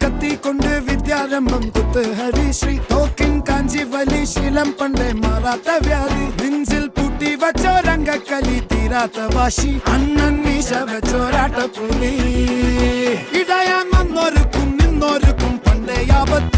കത്തി കൊണ്ട് വിദ്യാരംഭം കുത്തുഹരി ശ്രീ തോക്കിൻ കാഞ്ചി വലി ശീലം പണ്ടേ മാറാത്ത വ്യാധി നെഞ്ചിൽ പൂട്ടി വച്ചോരംഗക്കലി തീരാത്ത വാശി അണ്ണൻ മീശ വെച്ചോരാട്ട പുലി ഇടയാൻ വന്നോർക്കും നിന്നോർക്കും പണ്ടേ ആപത്ത്